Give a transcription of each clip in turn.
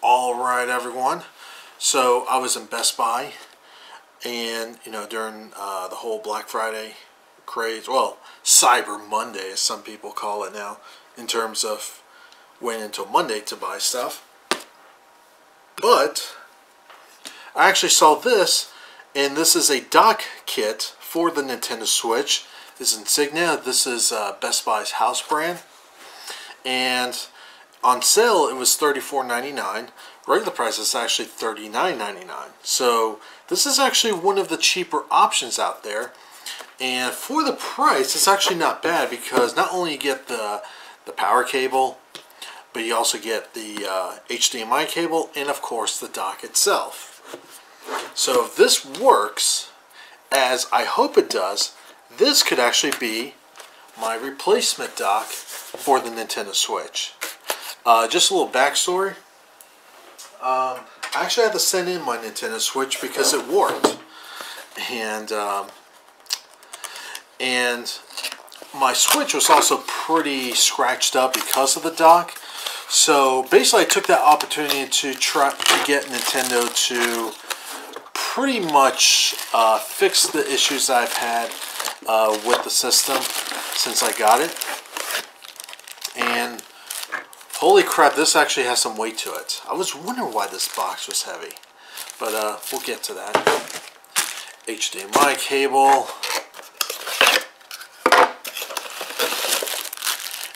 Alright everyone, so I was in Best Buy, and during the whole Black Friday craze, well, Cyber Monday as some people call it now, in terms of waiting until Monday to buy stuff. But I actually saw this, and this is a dock kit for the Nintendo Switch. This is Insignia. This is Best Buy's house brand, and on sale it was $34.99. Regular price is actually $39.99. So this is actually one of the cheaper options out there, and for the price it's actually not bad, because not only you get the power cable, but you also get the HDMI cable and of course the dock itself. So if this works as I hope it does, this could actually be my replacement dock for the Nintendo Switch. Just a little backstory. I actually had to send in my Nintendo Switch because it warped, and my Switch was also pretty scratched up because of the dock. So basically, I took that opportunity to try to get Nintendo to pretty much fix the issues I've had with the system since I got it. And holy crap, this actually has some weight to it. I was wondering why this box was heavy, but we'll get to that. HDMI cable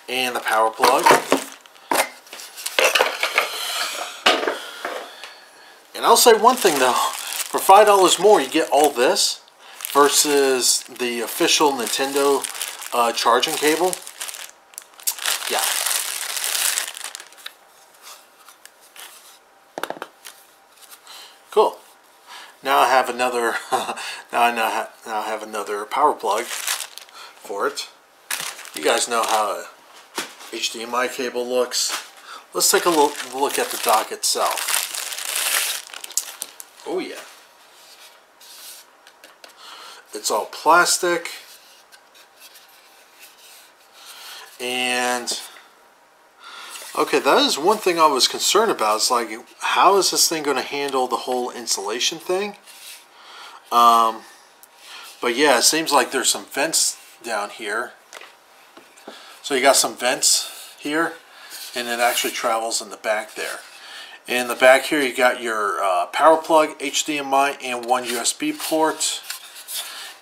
and the power plug. And I'll say one thing though, for $5 more you get all this versus the official Nintendo charging cable. Yeah. Cool. Now I have another now I have another power plug for it. You guys know how a HDMI cable looks. Let's take a look at the dock itself. Oh yeah. It's all plastic. And okay, that is one thing I was concerned about. It's like, how is this thing going to handle the whole insulation thing? But yeah, it seems like there's some vents down here. So you got some vents here, and it actually travels in the back there. In the back here, you got your power plug, HDMI, and one USB port.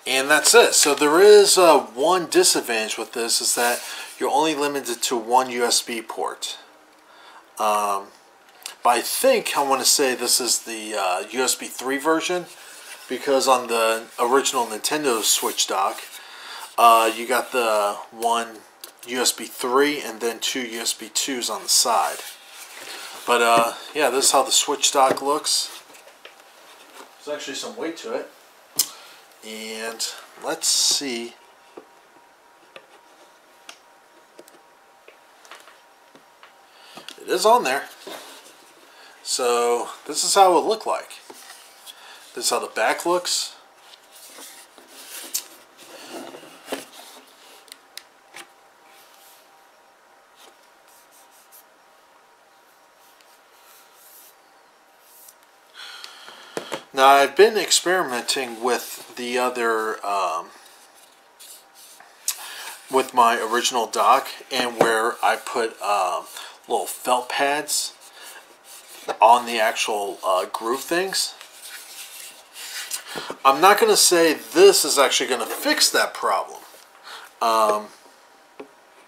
And that's it. So there is one disadvantage with this, is that you're only limited to one USB port. But I think I want to say this is the USB 3 version, because on the original Nintendo Switch dock, you got the one USB 3 and then two USB 2s on the side. But yeah, this is how the Switch dock looks. There's actually some weight to it. And let's see. It is on there. So this is how it would look like. This is how the back looks. Now I've been experimenting with the other, with my original dock, and where I put little felt pads on the actual groove things. I'm not going to say this is actually going to fix that problem,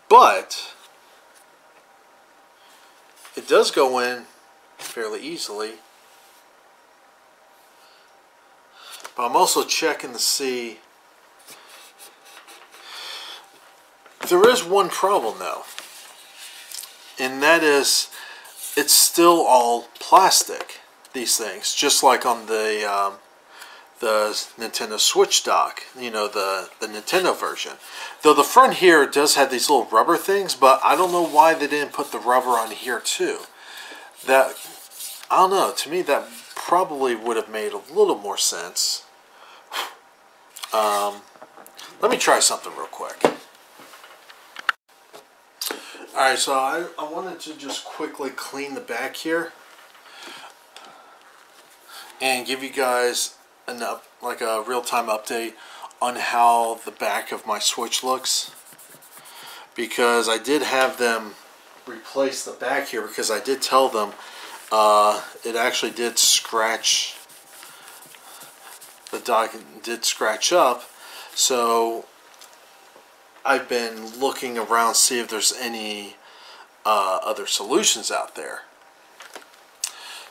but it does go in fairly easily. But I'm also checking to see. There is one problem though, and that is it's still all plastic, these things, just like on the Nintendo Switch dock, the Nintendo version. Though the front here does have these little rubber things, but I don't know why they didn't put the rubber on here too. That, I don't know, to me that probably would have made a little more sense. Let me try something real quick. Alright, so I wanted to just quickly clean the back here. and give you guys like a real-time update on how the back of my Switch looks, because I did have them replace the back here, because I did tell them it actually did scratch, the dock did scratch up. So I've been looking around, see if there's any other solutions out there.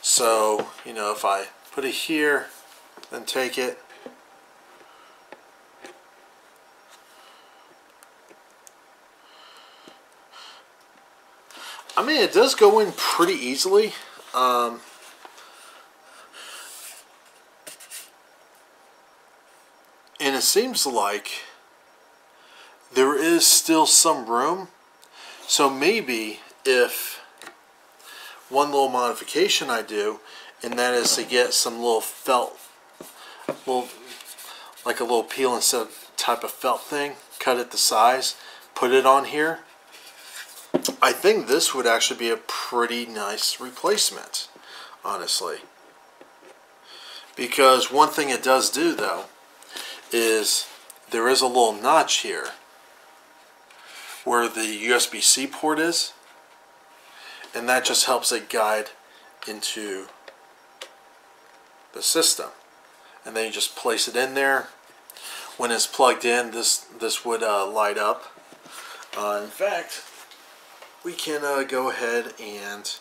So, you know, if I put it here, then take it, I mean, it does go in pretty easily. And it seems like there is still some room. So maybe if one little modification I do, and that is to get some little felt, like a little peel and set type of felt thing, cut it to size, put it on here, I think this would actually be a pretty nice replacement, honestly. Because one thing it does do, though, is there is a little notch here where the USB-C port is, and that just helps it guide into the system. And then you just place it in there. When it's plugged in, this would light up. In fact, we can go ahead and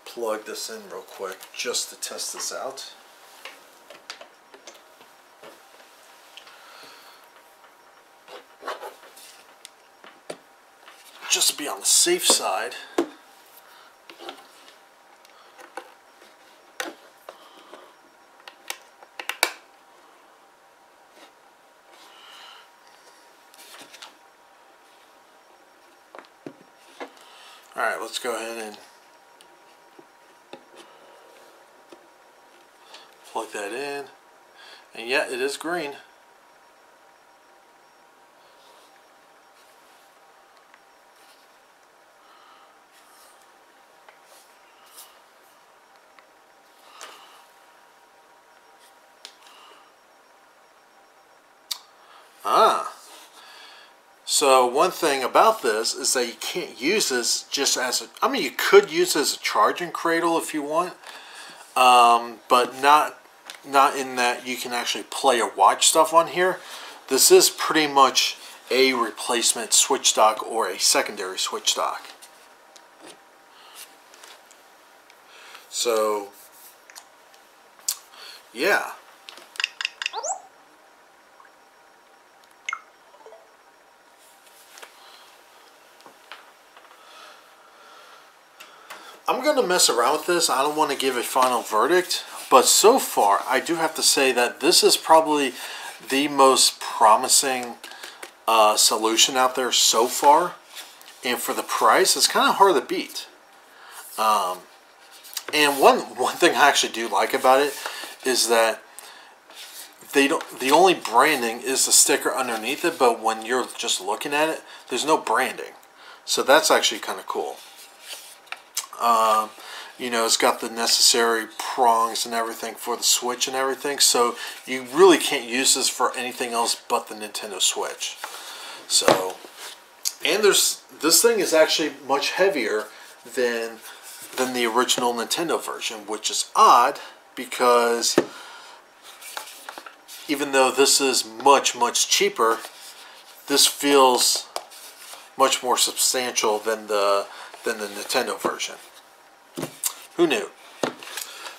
plug this in real quick just to test this out. Just to be on the safe side. Alright, let's go ahead and plug that in. And yeah, it is green. So one thing about this is that you can't use this just as a, I mean, you could use it as a charging cradle if you want, but not in that you can actually play or watch stuff on here. This is pretty much a replacement switch dock or a secondary switch dock. So yeah. I'm going to mess around with this. I don't want to give a final verdict, but so far I do have to say that this is probably the most promising solution out there so far, and for the price it's kind of hard to beat. And one thing I actually do like about it is that the only branding is the sticker underneath it, but when you're just looking at it, there's no branding, so that's actually kind of cool. You know, it's got the necessary prongs and everything for the Switch and everything, so you really can't use this for anything else but the Nintendo Switch. So, and this thing is actually much heavier than the original Nintendo version, which is odd because even though this is much cheaper, this feels much more substantial than the Nintendo version. Who knew?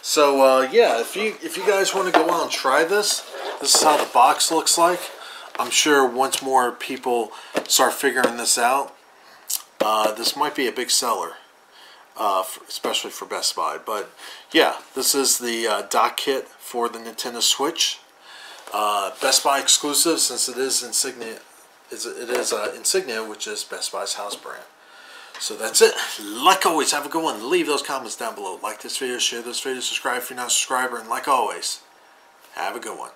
So yeah, if you guys want to go out and try this is how the box looks like. I'm sure once more people start figuring this out, this might be a big seller, especially for Best Buy. But yeah, this is the dock kit for the Nintendo Switch. Best Buy exclusive, since it is Insignia. It is Insignia, which is Best Buy's house brand. So that's it. Like always, have a good one. Leave those comments down below. Like this video, share this video, subscribe if you're not a subscriber, and like always, have a good one.